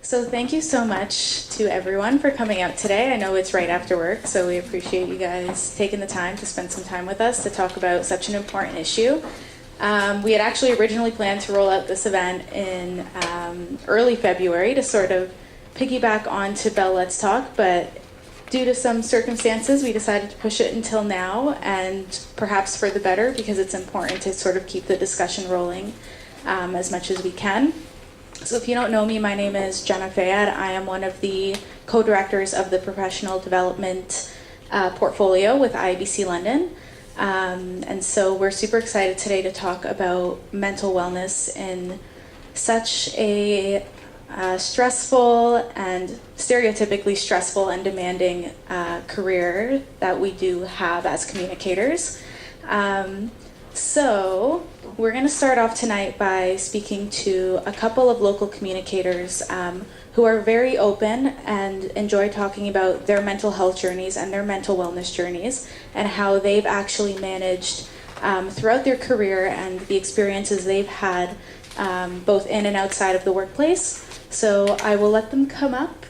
So thank you so much to everyone for coming out today. I know it's right after work, so we appreciate you guys taking the time to spend some time with us to talk about such an important issue. We had actually originally planned to roll out this event in early February to sort of piggyback on to Bell Let's Talk, but due to some circumstances, we decided to push it until now, and perhaps for the better, because it's important to sort of keep the discussion rolling as much as we can. So if you don't know me, my name is Jenna Fayad. I am one of the co-directors of the professional development portfolio with IABC London. And so we're super excited today to talk about mental wellness in such a stressful and stereotypically stressful and demanding career that we do have as communicators. So we're going to start off tonight by speaking to a couple of local communicators who are very open and enjoy talking about their mental health journeys and their mental wellness journeys and how they've actually managed throughout their career and the experiences they've had both in and outside of the workplace. So I will let them come up,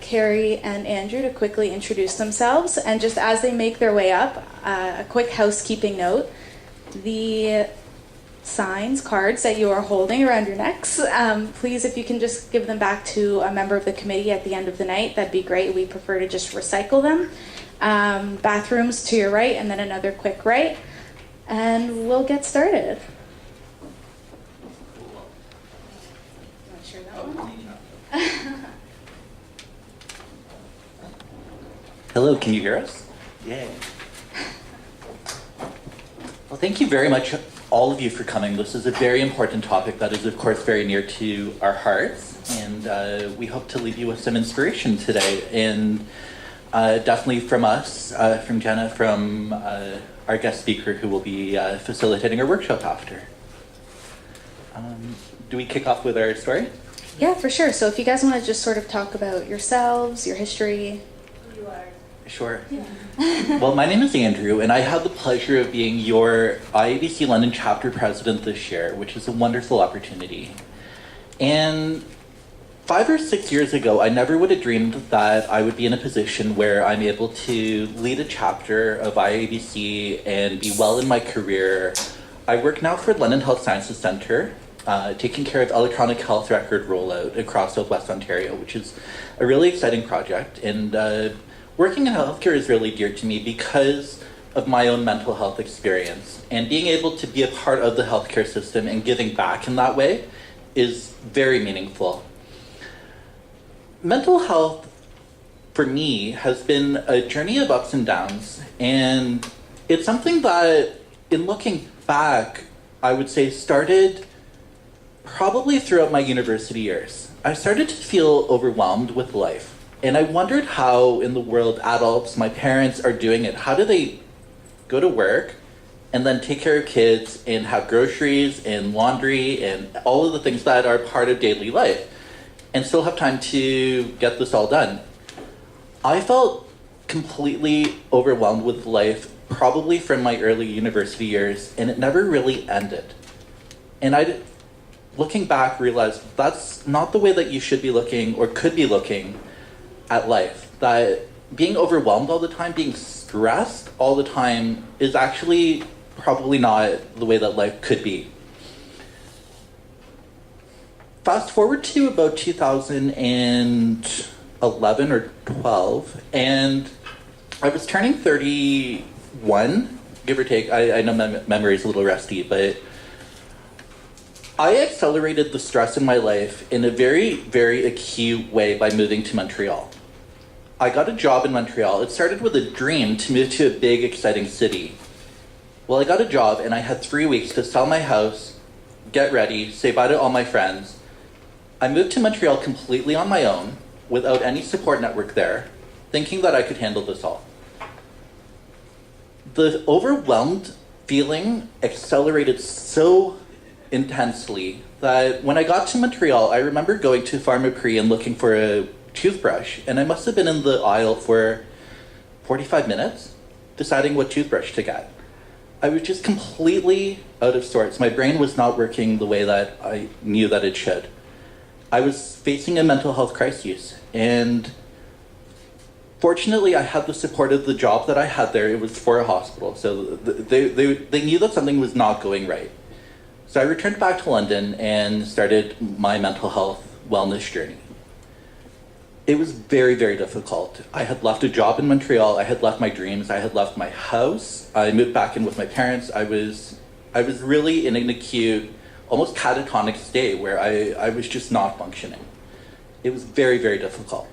Carrie and Andrew, to quickly introduce themselves. And just as they make their way up, a quick housekeeping note. The cards that you are holding around your necks, please, if you can just give them back to a member of the committee at the end of the night, that'd be great. We prefer to just recycle them. Bathrooms to your right, and then another quick right. And we'll get started. Not sure that one. Hello, can you hear us? Yay. Well, thank you very much, all of you, for coming. This is a very important topic that is, of course, very near to our hearts, and we hope to leave you with some inspiration today, and definitely from us, from Jenna, from our guest speaker who will be facilitating our workshop after. Do we kick off with our story? Yeah, for sure. So if you guys want to just sort of talk about yourselves, your history. Who you are. Sure. Yeah. Well, my name is Andrew, and I have the pleasure of being your IABC London chapter president this year, which is a wonderful opportunity. And 5 or 6 years ago, I never would have dreamed that I would be in a position where I'm able to lead a chapter of IABC and be well in my career. I work now for London Health Sciences Centre, taking care of electronic health record rollout across Southwest Ontario, which is a really exciting project. And working in healthcare is really dear to me because of my own mental health experience. And being able to be a part of the healthcare system and giving back in that way is very meaningful. Mental health, for me, has been a journey of ups and downs. And it's something that, in looking back, I would say started probably throughout my university years. I started to feel overwhelmed with life. And I wondered how in the world adults, my parents, are doing it. How do they go to work and then take care of kids and have groceries and laundry and all of the things that are part of daily life and still have time to get this all done? I felt completely overwhelmed with life probably from my early university years, and it never really ended. And looking back, realized that's not the way that you should be looking or could be looking at life. That being overwhelmed all the time, being stressed all the time is actually probably not the way that life could be. Fast forward to about 2011 or 12, and I was turning 31, give or take. I know my memory is a little rusty, but I accelerated the stress in my life in a very, very acute way by moving to Montreal. I got a job in Montreal. It started with a dream to move to a big, exciting city. Well, I got a job and I had 3 weeks to sell my house, get ready, say bye to all my friends. I moved to Montreal completely on my own, without any support network there, thinking that I could handle this all. The overwhelmed feeling accelerated so intensely that when I got to Montreal, I remember going to Pharmaprix and looking for a toothbrush, and I must have been in the aisle for 45 minutes deciding what toothbrush to get. I was just completely out of sorts. My brain was not working the way that I knew that it should. I was facing a mental health crisis, and fortunately I had the support of the job that I had there. It was for a hospital, so they knew that something was not going right. So I returned back to London and started my mental health wellness journey. It was very, very difficult. I had left a job in Montreal, I had left my dreams, I had left my house, I moved back in with my parents. I was really in an acute, almost catatonic state where I was just not functioning. It was very, very difficult.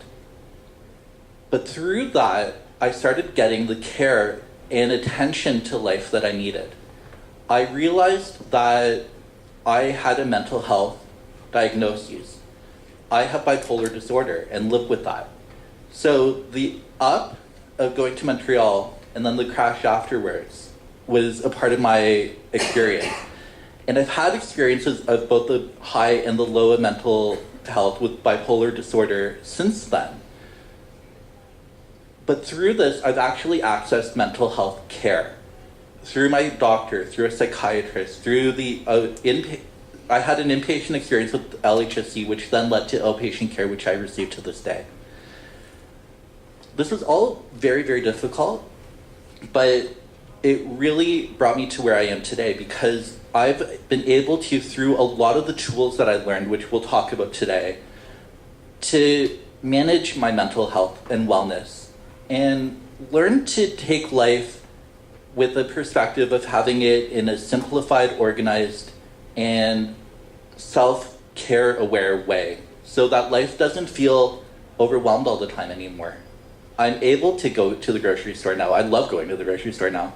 But through that, I started getting the care and attention to life that I needed. I realized that I had a mental health diagnosis. I have bipolar disorder and live with that. So the up of going to Montreal and then the crash afterwards was a part of my experience. And I've had experiences of both the high and the low of mental health with bipolar disorder since then. But through this, I've actually accessed mental health care. Through my doctor, through a psychiatrist, through the I had an inpatient experience with LHSC, which then led to outpatient care, which I receive to this day. This was all very, very difficult, but it really brought me to where I am today because I've been able to, through a lot of the tools that I learned, which we'll talk about today, to manage my mental health and wellness and learn to take life with a perspective of having it in a simplified, organized, and self-care aware way so that life doesn't feel overwhelmed all the time anymore. I'm able to go to the grocery store now. I love going to the grocery store now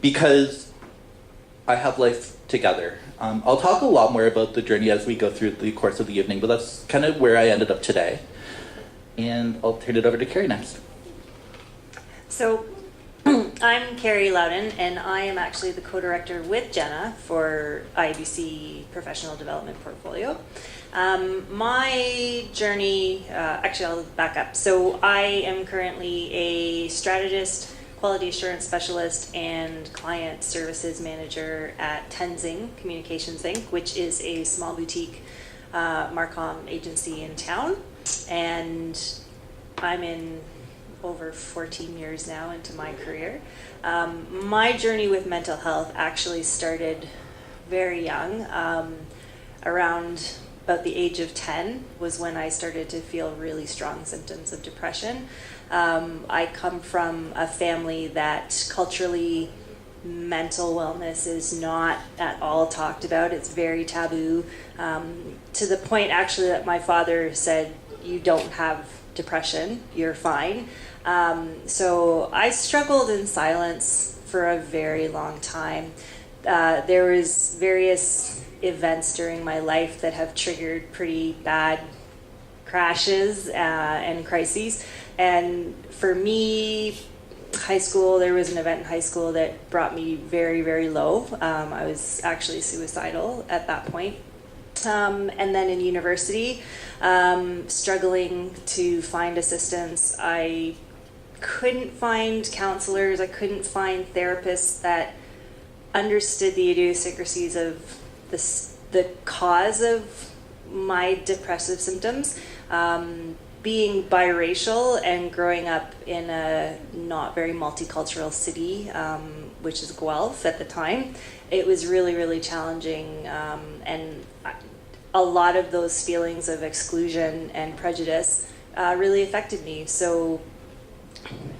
because I have life together. I'll talk a lot more about the journey as we go through the course of the evening, but that's kind of where I ended up today. And I'll turn it over to Carrie next. So I'm Carrie Loudon, and I am actually the co-director with Jenna for IABC Professional Development Portfolio. My journey, actually I'll back up. So I am currently a strategist, quality assurance specialist, and client services manager at Tenzing Communications Inc., which is a small boutique Marcom agency in town. And I'm in over 14 years now into my career. My journey with mental health actually started very young. Around about the age of 10 was when I started to feel really strong symptoms of depression. I come from a family that culturally mental wellness is not at all talked about. It's very taboo, to the point actually that my father said, "You don't have depression, you're fine." So I struggled in silence for a very long time. There was various events during my life that have triggered pretty bad crashes and crises. And for me, high school, there was an event in high school that brought me very, very low. I was actually suicidal at that point. And then in university, struggling to find assistance. I couldn't find counselors, I couldn't find therapists that understood the idiosyncrasies of the cause of my depressive symptoms. Being biracial and growing up in a not very multicultural city, which is Guelph at the time, it was really, really challenging, and a lot of those feelings of exclusion and prejudice really affected me. So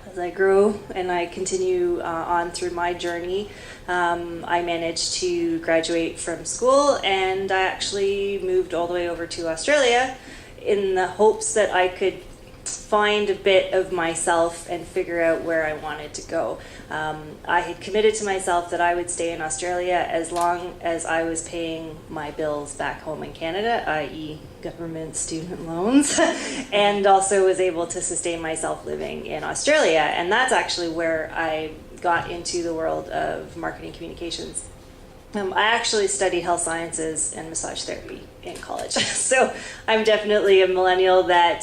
as I grew and I continue on through my journey, I managed to graduate from school, and I actually moved all the way over to Australia in the hopes that I could find a bit of myself and figure out where I wanted to go. I had committed to myself that I would stay in Australia as long as I was paying my bills back home in Canada, i.e. government student loans, and also was able to sustain myself living in Australia. And that's actually where I got into the world of marketing communications. I actually studied health sciences and massage therapy in college. So I'm definitely a millennial that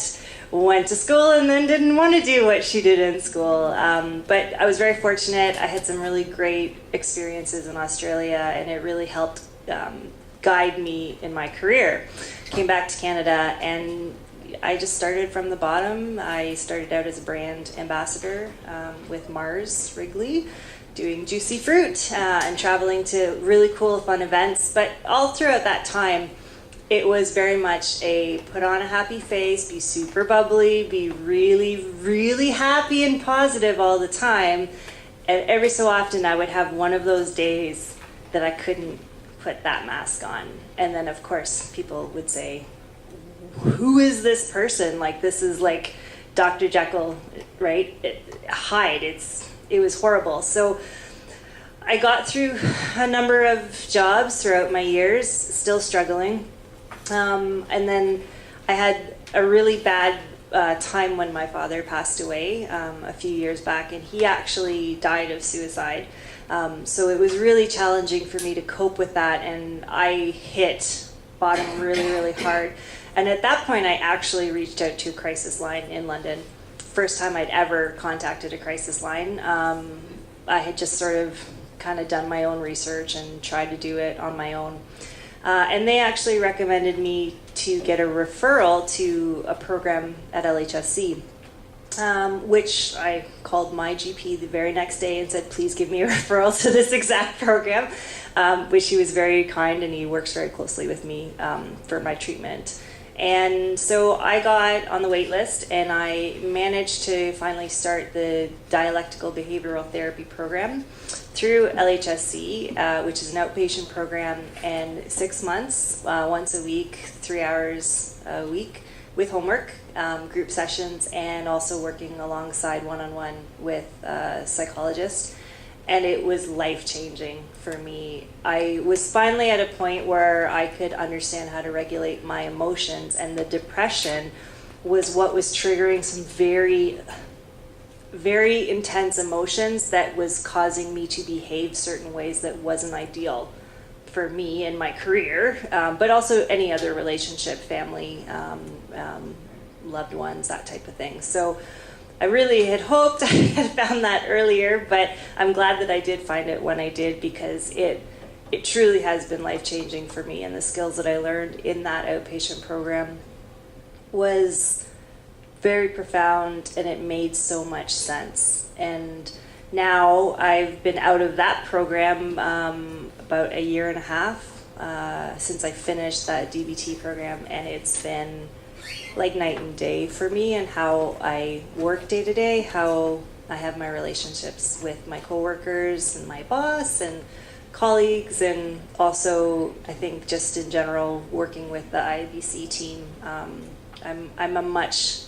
went to school and then didn't want to do what she did in school. But I was very fortunate. I had some really great experiences in Australia, and it really helped guide me in my career. Came back to Canada, and I just started from the bottom. I started out as a brand ambassador with Mars Wrigley, doing juicy fruit and traveling to really cool, fun events. But all throughout that time, it was very much a put on a happy face, be super bubbly, be really, really happy and positive all the time. And every so often I would have one of those days that I couldn't put that mask on. And then, of course, people would say, who is this person? Like, this is like Dr. Jekyll, right? Hyde. It was horrible. So I got through a number of jobs throughout my years, still struggling. And then I had a really bad time when my father passed away a few years back, and he actually died of suicide. So it was really challenging for me to cope with that, and I hit bottom really, really hard. And at that point, I actually reached out to a crisis line in London. First time I'd ever contacted a crisis line. I had just sort of kind of done my own research and tried to do it on my own. And they actually recommended me to get a referral to a program at LHSC, which I called my GP the very next day and said, please give me a referral to this exact program, which he was very kind, and he works very closely with me for my treatment. And so I got on the wait list, and I managed to finally start the dialectical behavioral therapy program through LHSC, which is an outpatient program, and 6 months, once a week, 3 hours a week with homework, group sessions, and also working alongside one-on-one with a psychologist. And it was life-changing for me. I was finally at a point where I could understand how to regulate my emotions, and the depression was what was triggering some very, very intense emotions that was causing me to behave certain ways that wasn't ideal for me in my career, but also any other relationship, family, loved ones, that type of thing. So I really had hoped I had found that earlier, but I'm glad that I did find it when I did, because it truly has been life-changing for me, and the skills that I learned in that outpatient program was very profound, and it made so much sense. And now I've been out of that program about a year and a half since I finished that DBT program, and it's been like night and day for me, and how I work day to day, how I have my relationships with my coworkers and my boss and colleagues, and also I think just in general working with the IABC team. I'm a much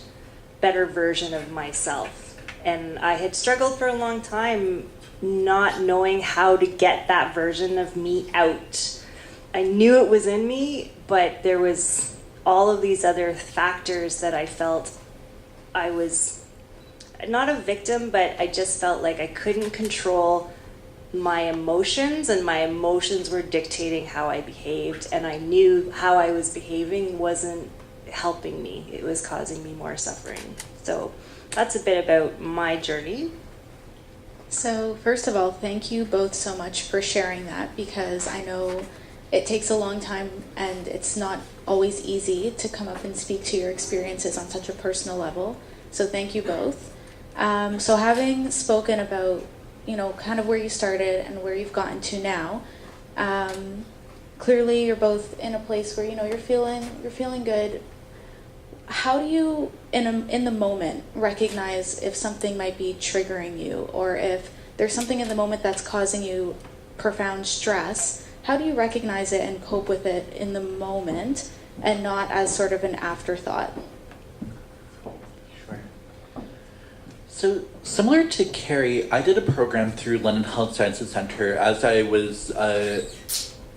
better version of myself, and I had struggled for a long time not knowing how to get that version of me out. I knew it was in me, but there was all of these other factors that I felt I was not a victim, but I just felt like I couldn't control my emotions, and my emotions were dictating how I behaved, and I knew how I was behaving wasn't helping me. It was causing me more suffering. So that's a bit about my journey. So first of all, thank you both so much for sharing that, because I know it takes a long time, and it's not always easy to come up and speak to your experiences on such a personal level. So thank you both. So having spoken about, kind of where you started and where you've gotten to now, clearly you're both in a place where, you're feeling good. How do you, in the moment, recognize if something might be triggering you, or if there's something in the moment that's causing you profound stress? How do you recognize it and cope with it in the moment, and not as sort of an afterthought? Sure. So similar to Carrie, I did a program through London Health Sciences Centre as I was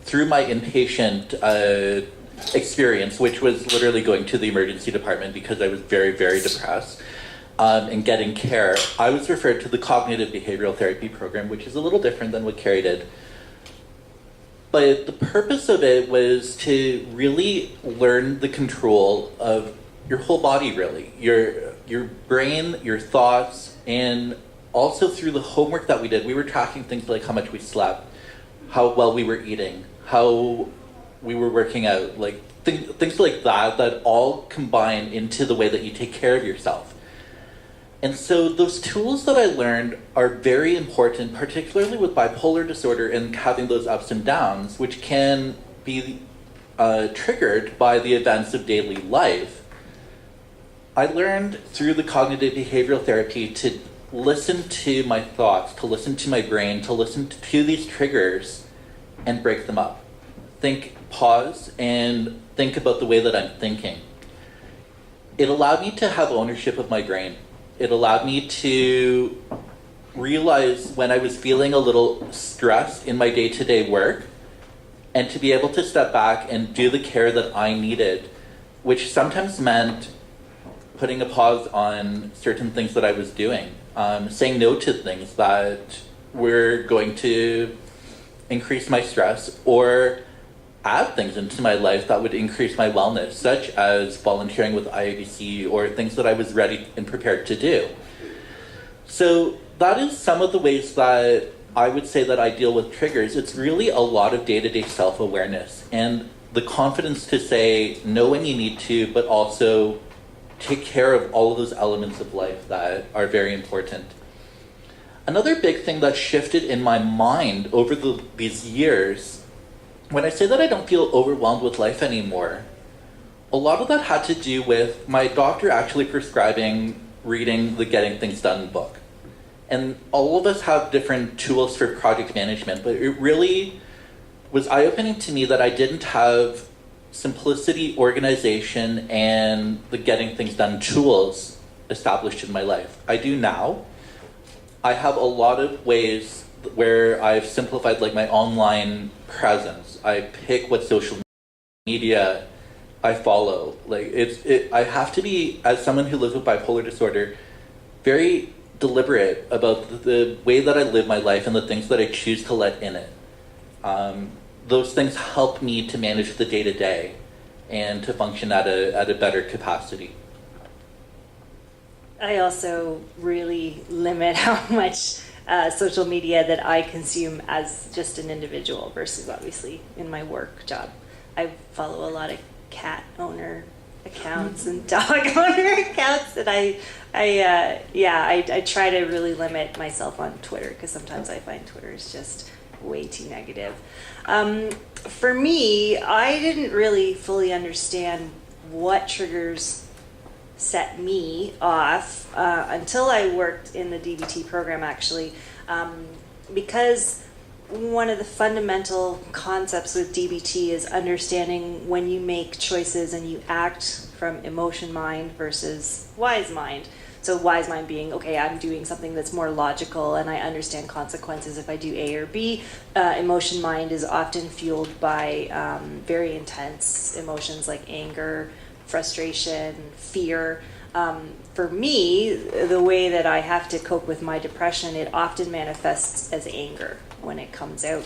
through my inpatient experience, which was literally going to the emergency department because I was very, very depressed, and getting care. I was referred to the cognitive behavioral therapy program, which is a little different than what Carrie did. But the purpose of it was to really learn the control of your whole body, really. Your brain, your thoughts, and also through the homework that we did, we were tracking things like how much we slept, how well we were eating, how we were working out, like things like that all combine into the way that you take care of yourself. And so those tools that I learned are very important, particularly with bipolar disorder and having those ups and downs, which can be triggered by the events of daily life. I learned through the cognitive behavioral therapy to listen to my thoughts, to listen to my brain, to listen to these triggers and break them up. Pause, and think about the way that I'm thinking. It allowed me to have ownership of my brain. It allowed me to realize when I was feeling a little stressed in my day-to-day work, and to be able to step back and do the care that I needed, which sometimes meant putting a pause on certain things that I was doing, saying no to things that were going to increase my stress, or add things into my life that would increase my wellness, such as volunteering with IABC or things that I was ready and prepared to do. So that is some of the ways that I would say that I deal with triggers. It's really a lot of day-to-day self-awareness and the confidence to say no when you need to, but also take care of all of those elements of life that are very important. Another big thing that shifted in my mind over these years, when I say that I don't feel overwhelmed with life anymore, a lot of that had to do with my doctor actually prescribing reading the Getting Things Done book. And all of us have different tools for project management, but it really was eye-opening to me that I didn't have simplicity, organization, and the Getting Things Done tools established in my life. I do now. I have a lot of ways where I've simplified like my online presence. I pick what social media I follow. Like I have to be, as someone who lives with bipolar disorder, very deliberate about the way that I live my life and the things that I choose to let in it. Those things help me to manage the day-to-day and to function at a better capacity. I also really limit how much social media that I consume as just an individual versus obviously in my work job. I follow a lot of cat owner accounts and dog owner accounts, and I try to really limit myself on Twitter because sometimes I find Twitter is just way too negative. For me, I didn't really fully understand what triggers set me off until I worked in the DBT program, actually, because one of the fundamental concepts with DBT is understanding when you make choices and you act from emotion mind versus wise mind. So wise mind being, okay, I'm doing something that's more logical and I understand consequences if I do A or B. Emotion mind is often fueled by very intense emotions like anger, frustration, fear. For me, the way that I have to cope with my depression, it often manifests as anger when it comes out.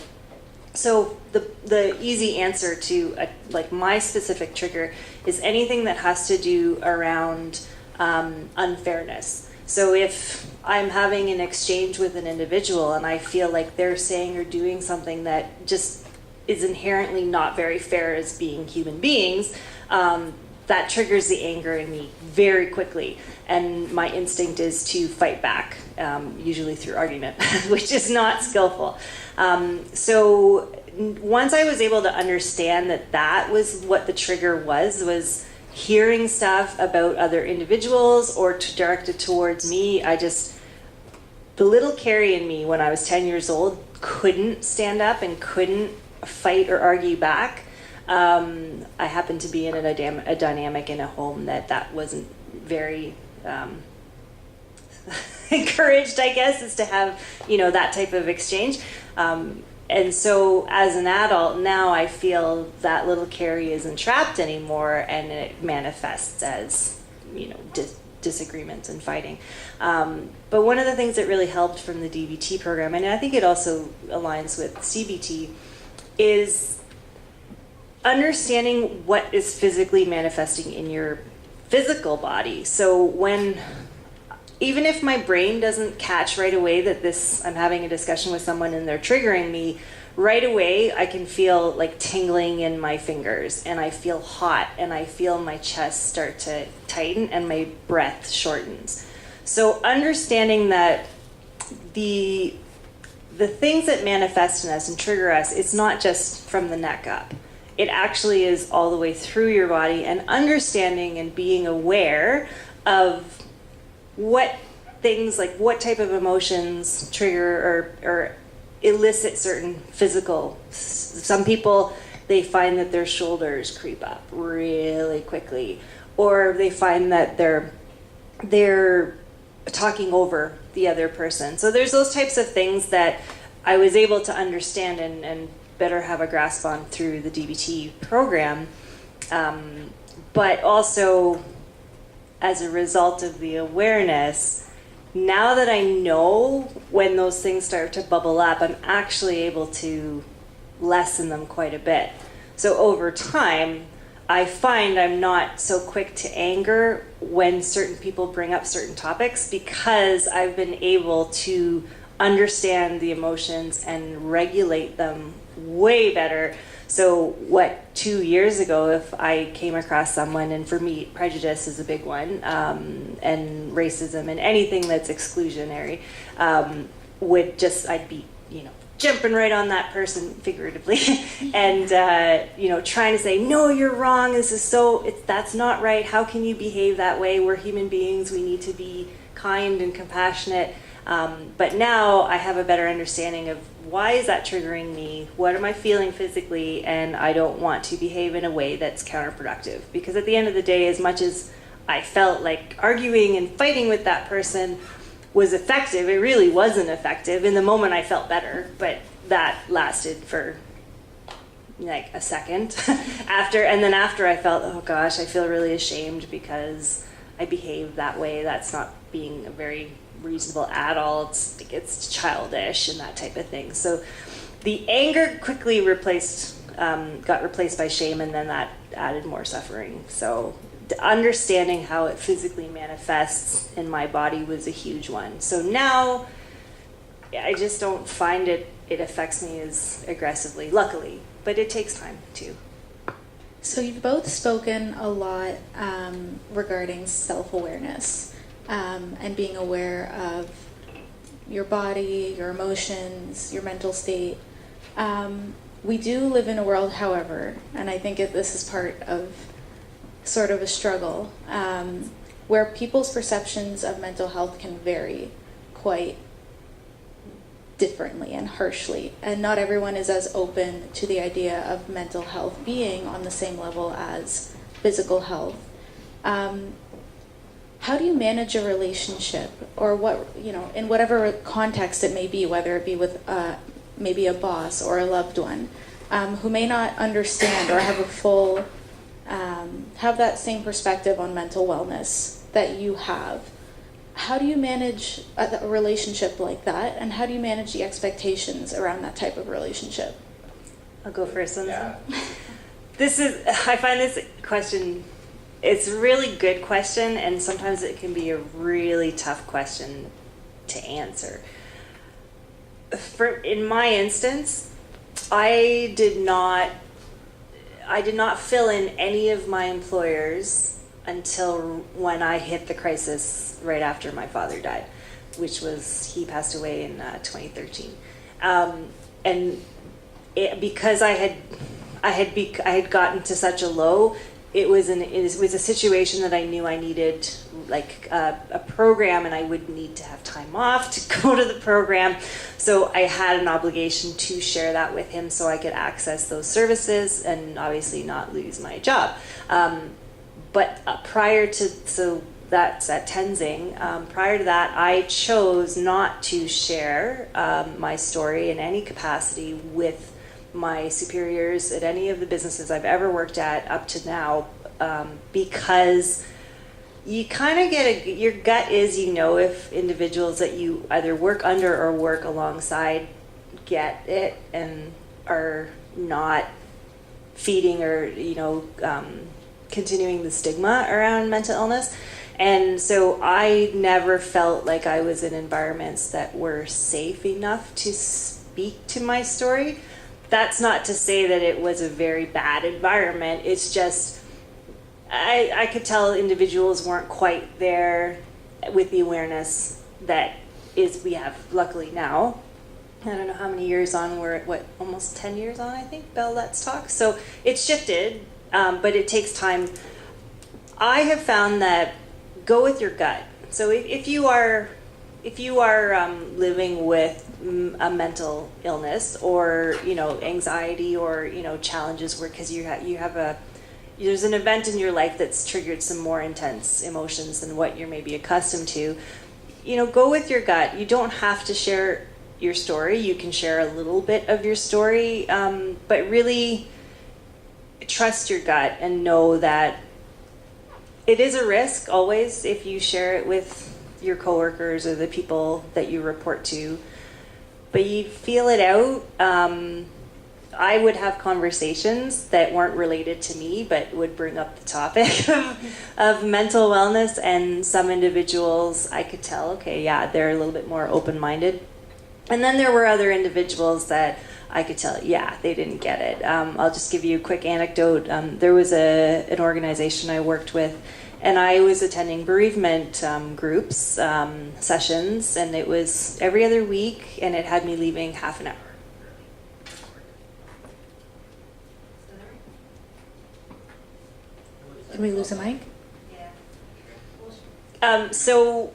So the easy answer to like my specific trigger is anything that has to do around unfairness. So if I'm having an exchange with an individual and I feel like they're saying or doing something that just is inherently not very fair as being human beings, that triggers the anger in me very quickly. And my instinct is to fight back, usually through argument, which is not skillful. So once I was able to understand that that was what the trigger was hearing stuff about other individuals or directed towards me, the little Carrie in me when I was 10 years old couldn't stand up and couldn't fight or argue back. I happened to be in a dynamic in a home that wasn't very encouraged, I guess, is to have, that type of exchange. And so as an adult now, I feel that little Carrie isn't trapped anymore, and it manifests as, disagreements and fighting. But one of the things that really helped from the DBT program, and I think it also aligns with CBT, is understanding what is physically manifesting in your physical body. So when even if my brain doesn't catch right away that I'm having a discussion with someone and they're triggering me, right away I can feel like tingling in my fingers, and I feel hot, and I feel my chest start to tighten and my breath shortens. So understanding that the things that manifest in us and trigger us, it's not just from the neck up. It actually is all the way through your body, and understanding and being aware of what things, like what type of emotions trigger or elicit certain physical. Some people, they find that their shoulders creep up really quickly, or they find that they're talking over the other person. So there's those types of things that I was able to understand and better have a grasp on through the DBT program. But also, as a result of the awareness, now that I know when those things start to bubble up, I'm actually able to lessen them quite a bit. So over time, I find I'm not so quick to anger when certain people bring up certain topics, because I've been able to understand the emotions and regulate them way better. So 2 years ago, if I came across someone, and for me, prejudice is a big one, and racism and anything that's exclusionary, I'd be, jumping right on that person figuratively and, trying to say, no, you're wrong. That's not right. How can you behave that way? We're human beings. We need to be kind and compassionate. But now I have a better understanding of why is that triggering me? What am I feeling physically? And I don't want to behave in a way that's counterproductive. Because at the end of the day, as much as I felt like arguing and fighting with that person was effective, it really wasn't effective. In the moment I felt better, but that lasted for like a second after I felt, oh gosh, I feel really ashamed because I behaved that way. That's not being a very reasonable at all. It's childish and that type of thing. So the anger quickly got replaced by shame, and then that added more suffering. So understanding how it physically manifests in my body was a huge one. So now I just don't find it affects me as aggressively, luckily, but it takes time too. So you've both spoken a lot regarding self-awareness and being aware of your body, your emotions, your mental state. We do live in a world, however, and I think this is part of sort of a struggle, where people's perceptions of mental health can vary quite differently and harshly, and not everyone is as open to the idea of mental health being on the same level as physical health. How do you manage a relationship, or in whatever context it may be, whether it be with maybe a boss or a loved one, who may not understand or have a full have that same perspective on mental wellness that you have? How do you manage a relationship like that, and how do you manage the expectations around that type of relationship? I'll go first on this. I find this question, it's a really good question, and sometimes it can be a really tough question to answer. In my instance, I did not fill in any of my employers until when I hit the crisis right after my father died, he passed away in 2013. And because I had gotten to such a low, it was a situation that I knew I needed like a program, and I would need to have time off to go to the program. So I had an obligation to share that with him so I could access those services and obviously not lose my job. But prior to, so that's at Tenzing, prior to that, I chose not to share my story in any capacity with my superiors at any of the businesses I've ever worked at up to now, because you kind of your gut is, if individuals that you either work under or work alongside get it and are not feeding or, continuing the stigma around mental illness. And so I never felt like I was in environments that were safe enough to speak to my story. That's not to say that it was a very bad environment. It's just, I could tell individuals weren't quite there with the awareness that we have luckily now. I don't know how many years on, we're at what, almost 10 years on, I think, Bell Let's Talk. So it's shifted, but it takes time. I have found that go with your gut. So if you are living with a mental illness or, anxiety or, challenges where, because there's an event in your life that's triggered some more intense emotions than what you're maybe accustomed to, go with your gut. You don't have to share your story. You can share a little bit of your story, but really trust your gut and know that it is a risk always if you share it with your coworkers or the people that you report to, but you feel it out. I would have conversations that weren't related to me, but would bring up the topic of mental wellness, and some individuals I could tell, okay, yeah, they're a little bit more open-minded. And then there were other individuals that I could tell, yeah, they didn't get it. I'll just give you a quick anecdote. There was an organization I worked with, and I was attending bereavement groups, sessions, and it was every other week, and it had me leaving half an hour. Did we lose a mic? So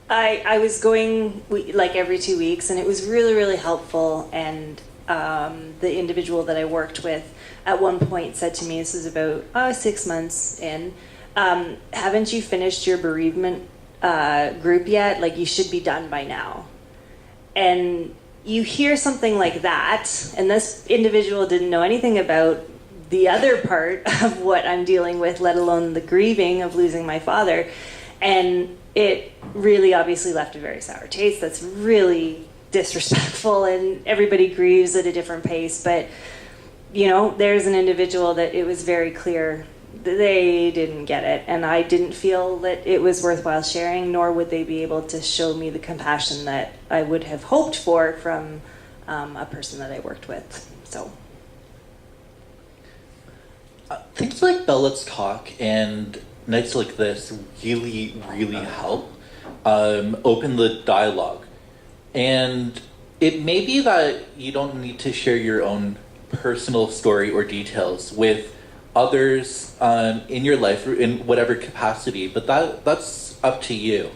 I was going like every 2 weeks, and it was really, really helpful. And the individual that I worked with at one point said to me, this is about 6 months in, haven't you finished your bereavement group yet? Like, you should be done by now. And you hear something like that, and this individual didn't know anything about the other part of what I'm dealing with, let alone the grieving of losing my father. And it really obviously left a very sour taste. That's really disrespectful, and everybody grieves at a different pace. But, there's an individual that it was very clear that they didn't get it. And I didn't feel that it was worthwhile sharing, nor would they be able to show me the compassion that I would have hoped for from a person that I worked with. So. Things like Bell Let's Talk and nights like this really, really help open the dialogue. And it may be that you don't need to share your own personal story or details with others in your life or in whatever capacity, but that's up to you.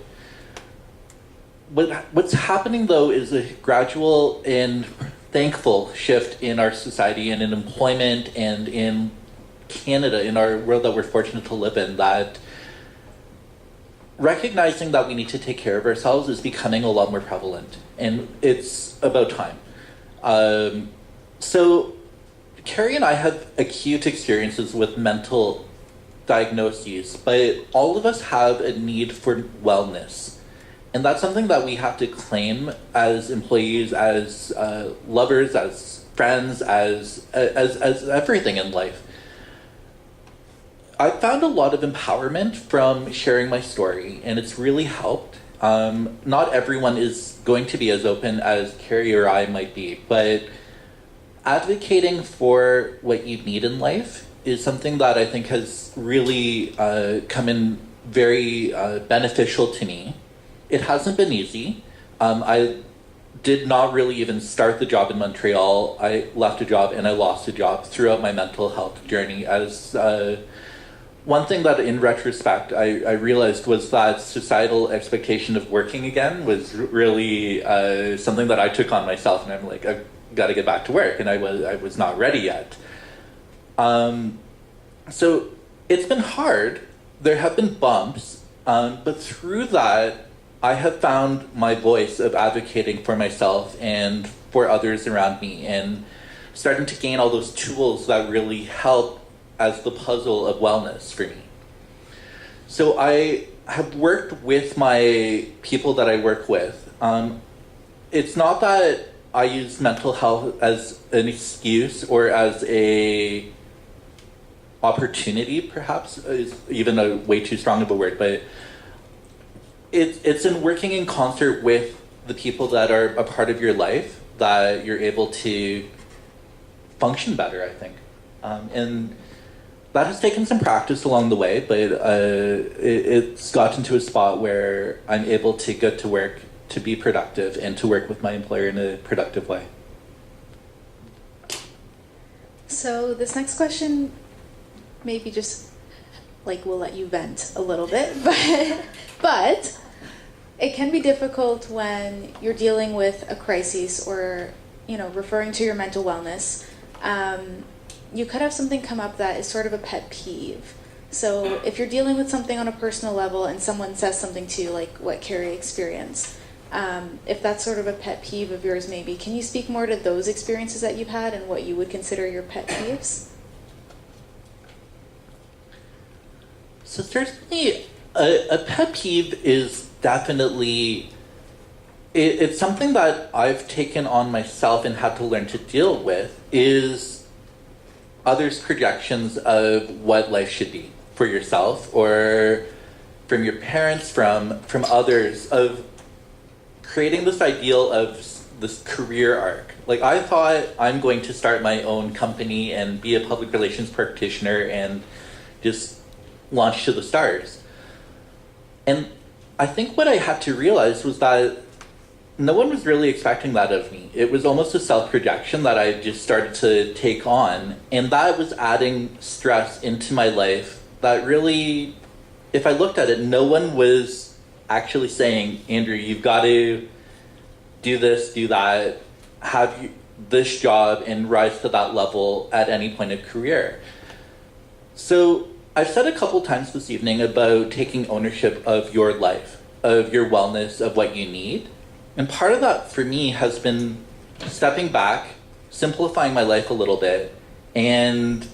What's happening, though, is a gradual and thankful shift in our society and in employment and in Canada, in our world that we're fortunate to live in, that recognizing that we need to take care of ourselves is becoming a lot more prevalent, and it's about time. So Carrie and I have acute experiences with mental diagnoses, but all of us have a need for wellness, and that's something that we have to claim as employees, as lovers, as friends, as everything in life. I found a lot of empowerment from sharing my story, and it's really helped. Not everyone is going to be as open as Carrie or I might be, but advocating for what you need in life is something that I think has really come in very beneficial to me. It hasn't been easy. I did not really even start the job in Montreal. I left a job and I lost a job throughout my mental health journey. As one thing that in retrospect I realized was that societal expectation of working again was really something that I took on myself, and I'm like, I've got to get back to work, and I was not ready yet. So it's been hard. There have been bumps, but through that, I have found my voice of advocating for myself and for others around me, and starting to gain all those tools that really help as the puzzle of wellness for me. So I have worked with my people that I work with. It's not that I use mental health as an excuse or as a opportunity, perhaps, is even a way too strong of a word, but it's in working in concert with the people that are a part of your life that you're able to function better, I think. And that has taken some practice along the way, but it's gotten to a spot where I'm able to go to work to be productive and to work with my employer in a productive way. So this next question, maybe just like we'll let you vent a little bit, but it can be difficult when you're dealing with a crisis or, referring to your mental wellness. You could have something come up that is sort of a pet peeve. So if you're dealing with something on a personal level and someone says something to you, like what Carrie experienced, if that's sort of a pet peeve of yours, maybe, can you speak more to those experiences that you've had and what you would consider your pet peeves? So certainly a pet peeve is definitely, it's something that I've taken on myself and had to learn to deal with, is others' projections of what life should be for yourself or from your parents, from others, of creating this ideal of this career arc. Like, I thought I'm going to start my own company and be a public relations practitioner and just launch to the stars. And I think what I had to realize was that no one was really expecting that of me. It was almost a self-projection that I just started to take on, and that was adding stress into my life that really, if I looked at it, no one was actually saying, Andrew, you've got to do this, do that, have this job and rise to that level at any point of career. So I've said a couple times this evening about taking ownership of your life, of your wellness, of what you need. And part of that for me has been stepping back, simplifying my life a little bit, and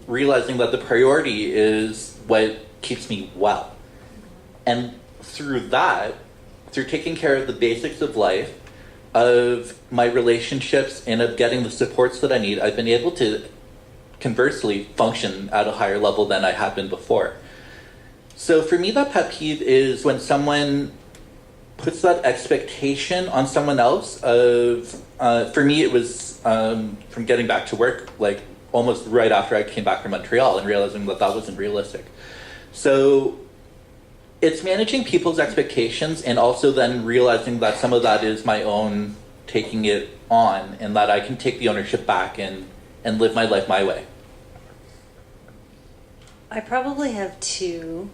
realizing that the priority is what keeps me well. And through that, through taking care of the basics of life, of my relationships, and of getting the supports that I need, I've been able to conversely function at a higher level than I had been before. So for me, that pet peeve is when someone puts that expectation on someone else of, for me it was from getting back to work, like almost right after I came back from Montreal and realizing that that wasn't realistic. So it's managing people's expectations and also then realizing that some of that is my own taking it on, and that I can take the ownership back and live my life my way. I probably have two.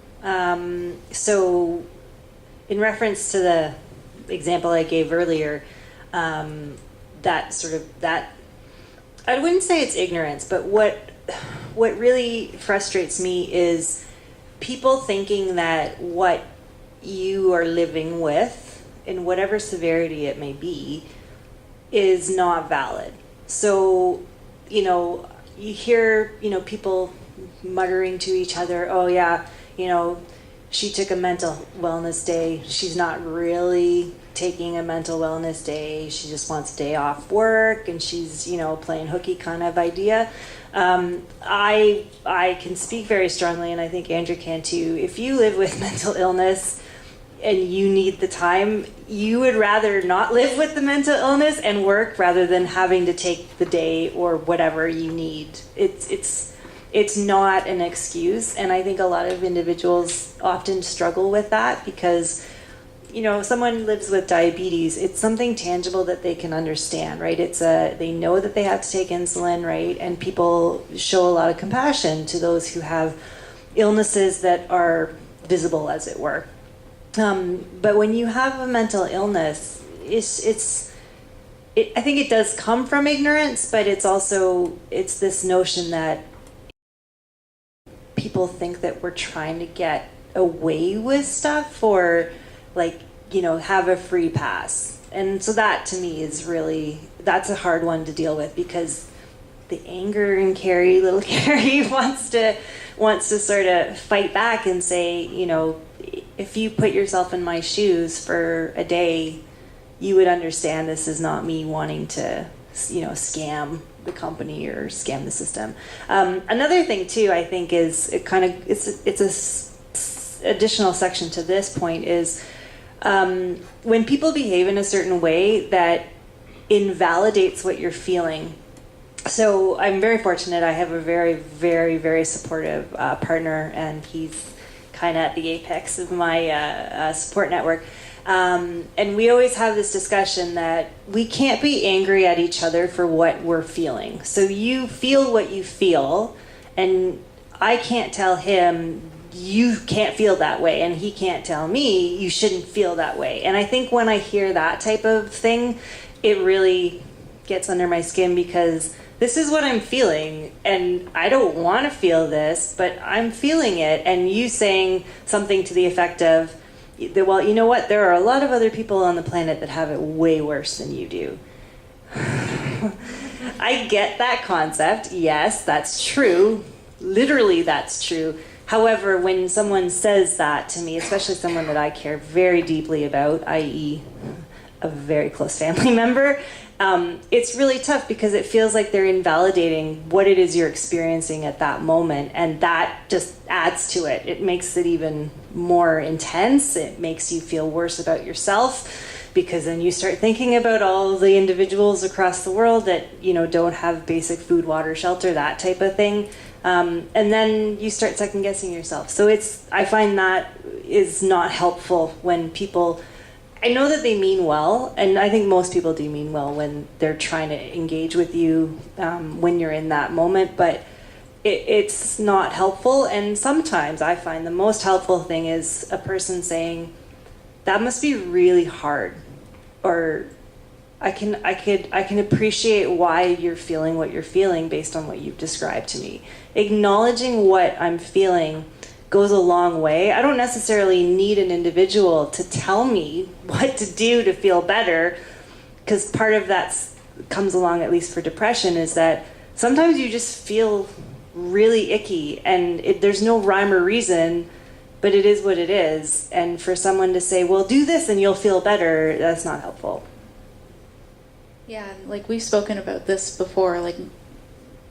So in reference to the example I gave earlier, that I wouldn't say it's ignorance, but what really frustrates me is people thinking that what you are living with, in whatever severity it may be, is not valid. So, you hear, people muttering to each other, oh yeah, she took a mental wellness day. She's not really taking a mental wellness day. She just wants a day off work, and she's, playing hooky kind of idea. I can speak very strongly, and I think Andrew can too. If you live with mental illness and you need the time, you would rather not live with the mental illness and work rather than having to take the day or whatever you need. It's not an excuse, and I think a lot of individuals often struggle with that because, someone lives with diabetes, it's something tangible that they can understand, right? They know that they have to take insulin, right? And people show a lot of compassion to those who have illnesses that are visible, as it were. But when you have a mental illness, I think it does come from ignorance, but it's this notion that people think that we're trying to get away with stuff or have a free pass. And so that to me is that's a hard one to deal with, because the anger in little Carrie wants to sort of fight back and say, if you put yourself in my shoes for a day, you would understand this is not me wanting to, scam the company or scam the system. Another thing too, I think, is it's a additional section to this point is when people behave in a certain way that invalidates what you're feeling. So I'm very fortunate. I have a very, very, very supportive partner, and he's kind of at the apex of my support network. And we always have this discussion that we can't be angry at each other for what we're feeling. So you feel what you feel, and I can't tell him you can't feel that way, and he can't tell me you shouldn't feel that way. And I think when I hear that type of thing, it really gets under my skin, because this is what I'm feeling, and I don't want to feel this, but I'm feeling it. And you saying something to the effect of, well, you know what, there are a lot of other people on the planet that have it way worse than you do. I get that concept. Yes, that's true. Literally, that's true. However, when someone says that to me, especially someone that I care very deeply about, i.e. a very close family member, it's really tough, because it feels like they're invalidating what it is you're experiencing at that moment, and that just adds to it. It makes it even more intense. It makes you feel worse about yourself, because then you start thinking about all the individuals across the world that, you know, don't have basic food, water, shelter, that type of thing. And then you start second guessing yourself. So I find that is not helpful when people, I know that they mean well, and I think most people do mean well when they're trying to engage with you when you're in that moment, but it's not helpful. And sometimes I find the most helpful thing is a person saying, that must be really hard, or I can appreciate why you're feeling what you're feeling based on what you've described to me. Acknowledging what I'm feeling goes a long way. I don't necessarily need an individual to tell me what to do to feel better, because part of that comes along, at least for depression, is that sometimes you just feel really icky, and there's no rhyme or reason, but it is what it is. And for someone to say, well, do this and you'll feel better, that's not helpful. Yeah, like we've spoken about this before, like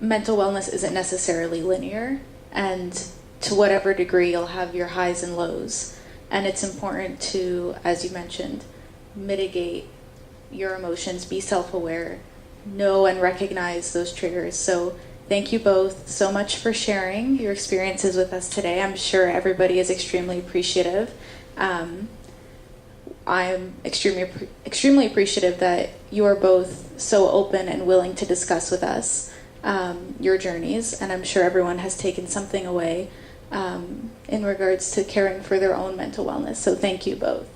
mental wellness isn't necessarily linear, and to whatever degree you'll have your highs and lows. And it's important to, as you mentioned, mitigate your emotions, be self-aware, know and recognize those triggers. So thank you both so much for sharing your experiences with us today. I'm sure everybody is extremely appreciative. I'm extremely appreciative that you are both so open and willing to discuss with us your journeys, and I'm sure everyone has taken something away in regards to caring for their own mental wellness. So thank you both.